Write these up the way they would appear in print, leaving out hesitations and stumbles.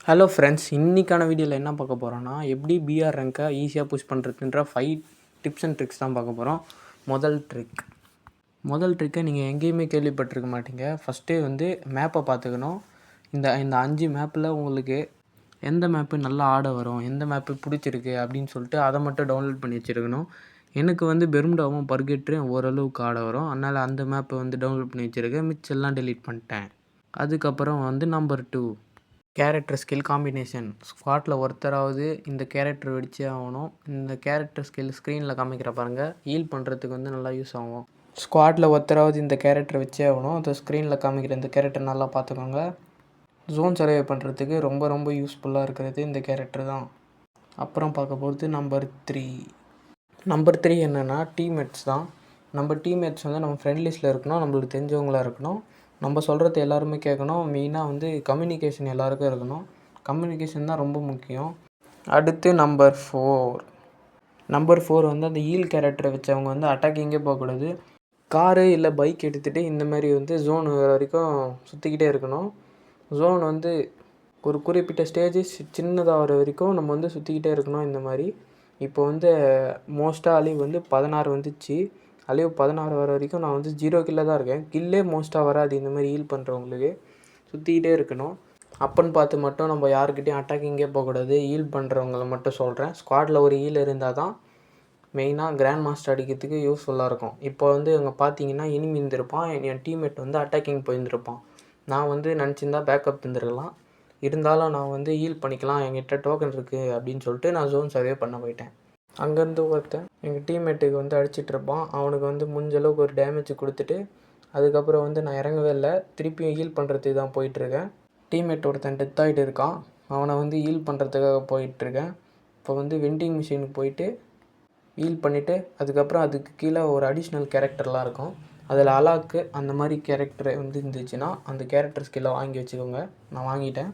Hello friends, இன்றைக்கான வீடியோவில் என்ன பார்க்க போகிறோன்னா, எப்படி பிஆர் ரேங்கை ஈஸியாக புஷ் பண்ணுறதுன்ற 5 டிப்ஸ் அண்ட் ட்ரிக்ஸ் தான் பார்க்க போகிறோம். முதல் ட்ரிக்கை நீங்கள் எங்கேயுமே கேள்விப்பட்டிருக்க மாட்டீங்க. ஃபஸ்ட்டே வந்து மேப்பை பார்த்துக்கணும். இந்த இந்த 5 மேப்பில் உங்களுக்கு எந்த மேப்பு நல்லா ஆட வரும், எந்த மேப்பு பிடிச்சிருக்கு அப்படின்னு சொல்லிட்டு அதை மட்டும் டவுன்லோட் பண்ணி வச்சுருக்கணும். எனக்கு வந்து பெர்முடாவும் பர்கெட்ரியும் ஓரளவுக்கு ஆட வரும். அதனால் அந்த மேப்பை வந்து டவுன்லோட் பண்ணி வச்சுருக்கேன். மிச்செல்லாம் டெலீட் பண்ணிட்டேன். அதுக்கப்புறம் வந்து நம்பர் 2, கேரக்டர் ஸ்கில் காம்பினேஷன். ஸ்குவாட்டில் ஒருத்தராவது இந்த கேரக்டர் வெடிச்சே ஆகணும். இந்த கேரக்டர் ஸ்கில் ஸ்க்ரீனில் காமிக்கிற பாருங்கள், ஹீல் பண்ணுறதுக்கு வந்து நல்லா யூஸ் ஆகும். ஸ்குவாட்டில் ஒருத்தராவது இந்த கேரக்டர் வச்சே ஆகணும். அந்த ஸ்க்ரீனில் காமிக்கிற இந்த கேரக்டர் நல்லா பார்த்துக்கோங்க. ஜோன் சர்வே பண்ணுறதுக்கு ரொம்ப ரொம்ப யூஸ்ஃபுல்லாக இருக்கிறது இந்த கேரக்டர் தான். அப்புறம் பார்க்க போகிறது நம்பர் த்ரீ என்னென்னா டீம்மேட்ஸ் தான். நம்ம டீம்மேட்ஸ் வந்து நம்ம ஃப்ரெண்ட் லிஸ்ட்டில் இருக்கணும், நம்மளுக்கு தெரிஞ்சவங்களாக இருக்கணும், நம்ம சொல்கிறது எல்லாருமே கேட்கணும். மெயினாக வந்து கம்யூனிகேஷன் எல்லாருக்கும் இருக்கணும். கம்யூனிகேஷன் தான் ரொம்ப முக்கியம். அடுத்து நம்பர் ஃபோர் வந்து அந்த ஹீல் கேரக்டரை வச்சவங்க வந்து அட்டாக்கிங்கே போகக்கூடாது. காரு இல்லை பைக் எடுத்துகிட்டு இந்த மாதிரி வந்து ஜோன் வரைக்கும் சுற்றிக்கிட்டே இருக்கணும். ஜோன் வந்து ஒரு குறிப்பிட்ட ஸ்டேஜ் சின்னதாகிற வரைக்கும் நம்ம வந்து சுற்றிக்கிட்டே இருக்கணும். இந்த மாதிரி இப்போ வந்து மோஸ்ட்டாக அழிவு வந்து 16 வந்துச்சு. அழிவு 16 வர வரைக்கும் நான் வந்து 0 கில்ல தான் இருக்கேன். கில்லே மோஸ்ட்டாக வராது. இந்த மாதிரி ஹீல் பண்ணுறவங்களுக்கு சுற்றிக்கிட்டே இருக்கணும். அப்பன்னு பார்த்து மட்டும் நம்ம யாருக்கிட்டையும் அட்டாக்கிங்கே போகக்கூடாது. ஹீல் பண்ணுறவங்கள மட்டும் சொல்கிறேன். ஸ்குவாடில் ஒரு ஹீல் இருந்தால் தான் மெயினாக கிராண்ட் மாஸ்டர் அடிக்கிறதுக்கு யூஸ்ஃபுல்லாக இருக்கும். இப்போ வந்து அங்கே பார்த்தீங்கன்னா எனிமி இருந்திருப்பான், என் டீம்மேட் வந்து அட்டாக்கிங் போயிருந்திருப்பான். நான் வந்து நினச்சிருந்தா பேக்கப் தந்துருக்கலாம். இருந்தாலும் நான் வந்து ஹீல் பண்ணிக்கலாம், என்கிட்ட டோக்கன் இருக்குது அப்படின்னு சொல்லிட்டு நான் ஜோன் சர்வே பண்ண போயிட்டேன். அங்கேருந்து ஒருத்தன் எங்கள் டீம்மேட்டுக்கு வந்து அடிச்சிட்ருப்பான். அவனுக்கு வந்து முடிஞ்ச அளவுக்கு ஒரு டேமேஜ் கொடுத்துட்டு அதுக்கப்புறம் வந்து நான் இறங்கவே இல்லை. திருப்பியும் ஹீல் பண்ணுறதுக்கு தான் போயிட்டுருக்கேன். டீம்மேட் ஒருத்தன் டெத் ஆகிட்டு இருக்கான். அவனை வந்து ஹீல் பண்ணுறதுக்காக போயிட்டுருக்கேன். இப்போ வந்து வெண்டிங் மிஷினுக்கு போயிட்டு ஹீல் பண்ணிவிட்டு அதுக்கப்புறம் அதுக்கு கீழே ஒரு அடிஷ்னல் கேரக்டர்லாம் இருக்கும். அதில் அலாக்கு அந்த மாதிரி கேரக்டர் வந்து இருந்துச்சுன்னா அந்த கேரக்டர் ஸ்கில்லை வாங்கி வச்சுக்கோங்க. நான் வாங்கிட்டேன்.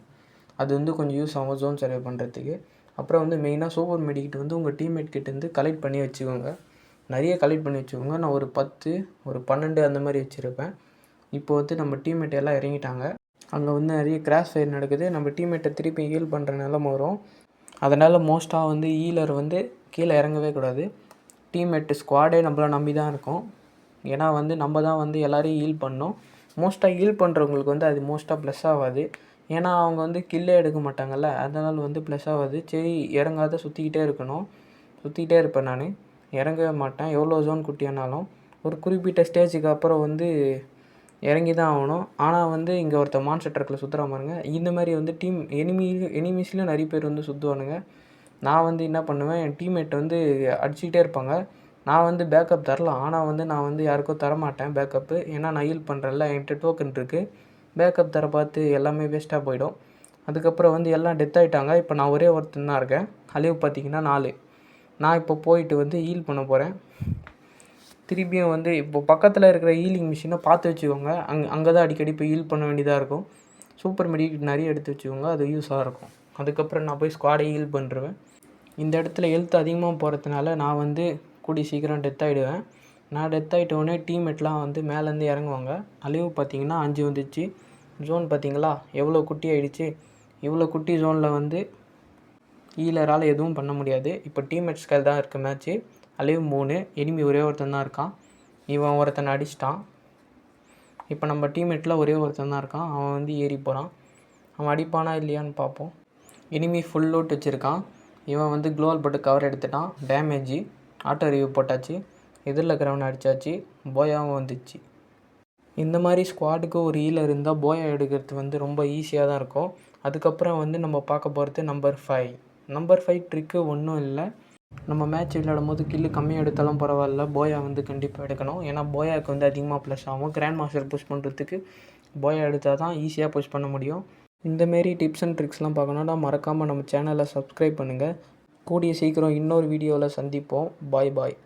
அது வந்து கொஞ்சம் யூஸ் ஆகும் ஜோன் சர்வே பண்ணுறதுக்கு. அப்புறம் வந்து மெயினாக சூப்பர் மெடிக்கிட் வந்து உங்கள் டீம்மேட் கிட்டேருந்து கலெக்ட் பண்ணி வச்சுக்கோங்க. நிறைய கலெக்ட் பண்ணி வச்சுக்கோங்க. நான் ஒரு 10 ஒரு 12 அந்த மாதிரி வச்சுருப்பேன். இப்போ வந்து நம்ம டீம்மேட் எல்லாம் இறங்கிட்டாங்க. அங்கே வந்து நிறைய கிராஷ் ஃபயர் நடக்குது. நம்ம டீம்மேட்டை திருப்பி ஹீல் பண்ணுற நிலமை வரும். அதனால் மோஸ்ட்டாக வந்து ஹீலர் வந்து கீழே இறங்கவே கூடாது. டீம்மேட்டு ஸ்குவாடே நம்மளை நம்பி தான் இருக்கும். ஏன்னா வந்து நம்ம தான் வந்து எல்லோரையும் ஹீல் பண்ணணும். மோஸ்ட்டாக ஹீல் பண்ணுறவங்களுக்கு வந்து அது மோஸ்ட்டாக ப்ளஸ் ஆகாது. ஏன்னா அவங்க வந்து கில்லே எடுக்க மாட்டாங்கல்ல, அதனால் வந்து ப்ளஸ் ஆகாது. சரி, இறங்காத சுற்றிக்கிட்டே இருப்பேன். நான் இறங்கவே மாட்டேன். எவ்வளோ ஜோன் குட்டியானாலும் ஒரு குறிப்பிட்ட ஸ்டேஜுக்கு அப்புறம் வந்து இறங்கி தான் ஆகணும். ஆனால் வந்து இங்கே ஒருத்தர் மான்ஸ்டர் ட்ரக்கில் சுற்றுறா பாருங்க. இந்த மாதிரி வந்து எனிமீஸ்லேயும் நிறைய பேர் வந்து சுற்றுவானுங்க. நான் வந்து என்ன பண்ணுவேன், என் டீம்மேட் வந்து அடிச்சுக்கிட்டே இருப்பாங்க. நான் வந்து பேக்கப் தரலாம். ஆனால் வந்து நான் வந்து யாருக்கும் தரமாட்டேன் பேக்கப்பு. ஏன்னா நான் ஹீல் பண்ணுறேன்ல, என்கிட்ட டோக்கன் இருக்குது. பேக்கப் தர பார்த்து எல்லாமே வேஸ்ட்டாக போயிடும். அதுக்கப்புறம் வந்து எல்லாம் டெத் ஆகிட்டாங்க. இப்போ நான் ஒரே ஒருத்தன் தான் இருக்கேன். அழிவு பார்த்திங்கன்னா 4. நான் இப்போ போயிட்டு வந்து ஹீல் பண்ண போகிறேன். திருப்பியும் வந்து இப்போ பக்கத்தில் இருக்கிற ஹீலிங் மிஷினை பார்த்து வச்சுக்கோங்க. அங்கே தான் அடிக்கடி இப்போ ஹீல் பண்ண வேண்டியதாக இருக்கும். சூப்பர் மெடிக்கிட் நிறைய எடுத்து வச்சுக்கோங்க, அது யூஸாக இருக்கும். அதுக்கப்புறம் நான் போய் ஸ்குவாடை ஹீல் பண்ணுறேன். இந்த இடத்துல ஹெல்த் அதிகமாக போகிறதுனால நான் வந்து கூடி சீக்கிரம் டெத் ஆகிடுவேன். நான் டெத் ஆகிட்டோடனே டீம்மேட்லாம் வந்து மேலேருந்து இறங்குவாங்க. அழிவு பார்த்திங்கன்னா 5 வந்துச்சு. ஜோன் பார்த்திங்களா எவ்வளோ குட்டி ஆகிடுச்சு. இவ்வளோ குட்டி ஜோனில் வந்து ஹீலரால் எதுவும் பண்ண முடியாது. இப்போ டீம்மேட் ஸ்கைல் தான் இருக்குது மேட்ச்சு. அழிவு 3, எனிமி ஒரே ஒருத்தன் தான் இருக்கான். இவன் ஒருத்தனை அடிச்சிட்டான். இப்போ நம்ம டீம்மேட்டில் ஒரே ஒருத்தன் தான் இருக்கான். அவன் வந்து ஏறி போகிறான். அவன் அடிப்பானா இல்லையான்னு பார்ப்போம். எனிமி ஃபுல் லூட் வச்சுருக்கான். இவன் வந்து க்ளோவல் போட்டு கவர் எடுத்துட்டான். டேமேஜ் ஆட்டோ ரிவ்யூ போட்டாச்சு. எதிரில் இருக்கிறவனை அடித்தாச்சு. போயாவும் வந்துச்சு. இந்த மாதிரி ஸ்குவாடுக்கு ஒரு ஹீலர் இருந்தால் போயா எடுக்கிறது வந்து ரொம்ப ஈஸியாக தான் இருக்கும். அதுக்கப்புறம் வந்து நம்ம பார்க்க போகிறது நம்பர் 5 ட்ரிக்கு ஒன்றும் இல்லை. நம்ம மேட்ச் விளையாடும் போது கில்லு கம்மியாக எடுத்தாலும் பரவாயில்ல, போயா வந்து கண்டிப்பாக எடுக்கணும். ஏன்னா போயாவுக்கு வந்து அதிகமாக ப்ளஸ் ஆகும். கிராண்ட் மாஸ்டர் புஷ் பண்ணுறதுக்கு போயா எடுத்தால் தான் ஈஸியாக புஷ் பண்ண முடியும். இந்தமாரி டிப்ஸ் அண்ட் ட்ரிக்ஸ்லாம் பார்க்கணுன்னா மறக்காமல் நம்ம சேனலை சப்ஸ்கிரைப் பண்ணுங்கள். கூடிய சீக்கிரம் இன்னொரு வீடியோவில் சந்திப்போம். பாய்.